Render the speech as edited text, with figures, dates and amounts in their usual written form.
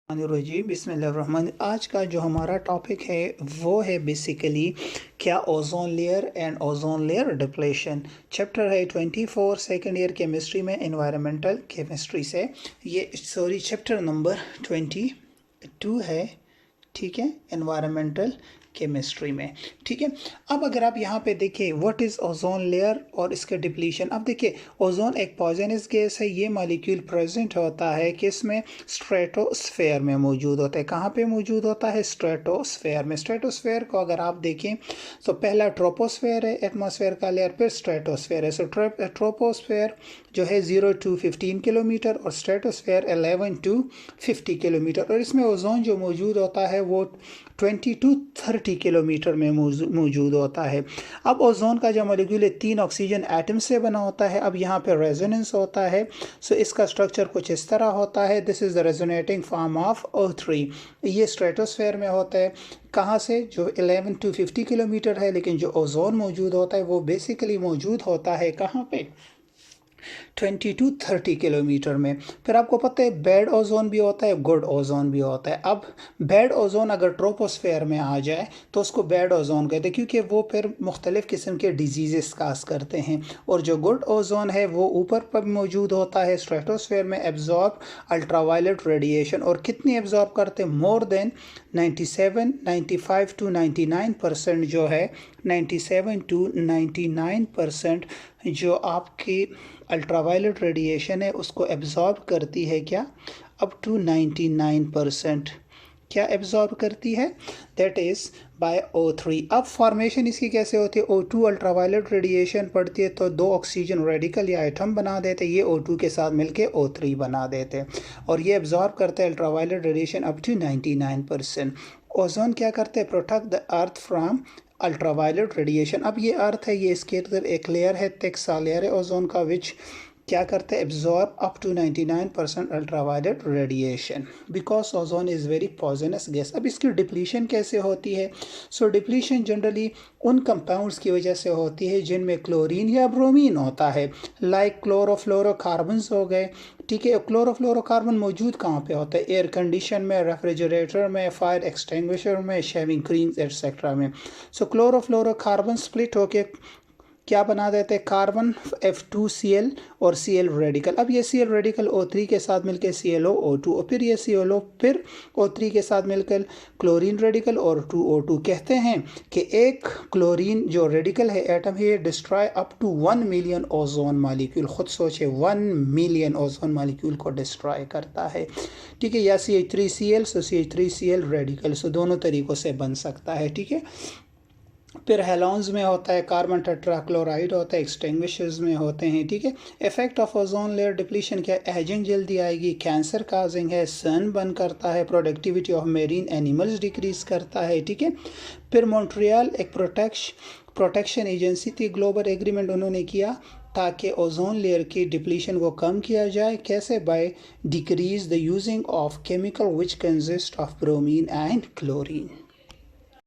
बिस्मिल्लाहिर्रहमानिर्रहीम। आज का जो हमारा टॉपिक है वो है बेसिकली क्या ozone layer and ozone layer depletion. Chapter है 24 सेकेंड ईयर केमिस्ट्री में एनवायरमेंटल केमिस्ट्री से। ये चैप्टर नंबर 22 है, ठीक है, एनवायरमेंटल केमिस्ट्री में, ठीक है। अब अगर आप यहाँ पे देखें व्हाट इज़ ओजोन लेयर और इसका डिप्लीशन। अब देखिए ओजोन एक पॉइजनस गैस है। ये मॉलिक्यूल प्रेजेंट होता है किसमें? स्ट्रेटोस्फेयर में मौजूद होता है। कहाँ पे मौजूद होता है? स्ट्रेटोस्फेयर में। स्ट्रेटोस्फेयर को अगर आप देखें तो पहला ट्रोपोस्फेयर है एटमॉस्फेयर का लेयर, फिर स्ट्रेटोस्फेयर है। सो ट्रोपोस्फेयर जो है 0 to 15 किलोमीटर और स्ट्रेटोस्फेयर 11 to 50 किलोमीटर, और इसमें ओजोन जो मौजूद होता है वो 20 to 30 किलोमीटर में मौजूद होता है। अब ओजोन का जो मॉलिक्यूल है 3 ऑक्सीजन एटम से बना होता है। अब यहाँ पे रेजोनेंस होता है। सो इसका स्ट्रक्चर कुछ इस तरह होता है। This is the resonating form of O3। ये स्ट्रेटोस्फेयर में होता है। कहाँ से? जो 11 to 50 किलोमीटर है, लेकिन जो ओजोन मौजूद होता है वो बेसिकली मौजूद होता है कहाँ पे? 20 to 30 किलोमीटर में। फिर आपको पता है बैड ओजोन भी होता है, गुड ओजोन भी होता है। अब बैड ओजोन अगर ट्रोपोस्फेयर में आ जाए तो उसको बैड ओजोन कहते हैं, क्योंकि वो फिर मुख्तलिफ़ किस्म के डिजीज़ काज करते हैं। और जो गुड ओजोन है वो ऊपर पर मौजूद होता है स्ट्रेटोस्फेयर में, एब्जॉर्ब अल्ट्रावायलेट रेडिएशन। और कितनी एब्जॉर्ब करते हैं? मोर देन 97, 95 to 99% जो है, 97 to 99% जो आपकी अल्ट्रावायलेट रेडिएशन है उसको एब्जॉर्ब करती है। क्या? अप टू 99% क्या एब्जॉर्ब करती है? That is by O3। अब फॉर्मेशन इसकी कैसे होती है? O2 अल्ट्रावायलेट रेडिएशन पड़ती है तो 2 ऑक्सीजन रेडिकल या एटम बना देते, ये O2 के साथ मिलके O3 बना देते, और ये एब्जॉर्ब करते हैं ultraviolet radiation up to 99%। Ozone क्या करते हैं? Protect the earth from ultraviolet radiation. अब ये अर्थ है, ये इसके अंदर एक लेयर है, थिक सा लेयर है ओजोन का, विच क्या करते हैं? Absorb up to 99% ultraviolet radiation, because ozone is very poisonous gas. अब इसकी डिप्लीशन कैसे होती है? सो डिप्लीशन जनरली उन कंपाउंड्स की वजह से होती है जिनमें क्लोरीन या ब्रोमीन होता है, लाइक क्लोरोफ्लोरोकार्बन्स हो गए, ठीक है। क्लोरोफ्लोरोकार्बन मौजूद कहाँ पे होता है? एयर कंडीशन में, रेफ्रिजरेटर में, फायर एक्सटिंग्विशर में, शेविंग क्रीम्स एटसेट्रा में। सो क्लोरोफ्लोरोकार्बन स्प्लिट होके क्या बना देते हैं? कार्बन F2Cl और Cl रेडिकल। अब ये Cl रेडिकल O3 के साथ मिलकर ClO2, और फिर ये ClO फिर O3 के साथ मिलकर क्लोरीन रेडिकल और 2O2। कहते हैं कि एक क्लोरीन जो रेडिकल है एटम है, ये destroy up to 1 million ozone molecule. खुद सोचे 1 मिलियन ओजोन मालिक्यूल को डिस्ट्रॉय करता है, ठीक है। या CH3Cl सो CH3Cl रेडिकल, सो दोनों तरीक़ों से बन सकता है, ठीक है। फिर हेलोन्स में होता है, कार्बन टेट्राक्लोराइड होता है, एक्सटिंग्विशर्स में होते हैं, ठीक है। Effect of ozone layer depletion क्या? एजिंग जल्दी आएगी, कैंसर काजिंग है, सन बर्न करता है, productivity of marine animals decrease करता है, ठीक है। फिर मॉन्ट्रियल एक प्रोटेक्शन एजेंसी थी, ग्लोबल एग्रीमेंट उन्होंने किया ताकि ओजोन लेयर की डिप्लीशन को कम किया जाए। कैसे? By decrease the using of chemical which consist of bromine and chlorine.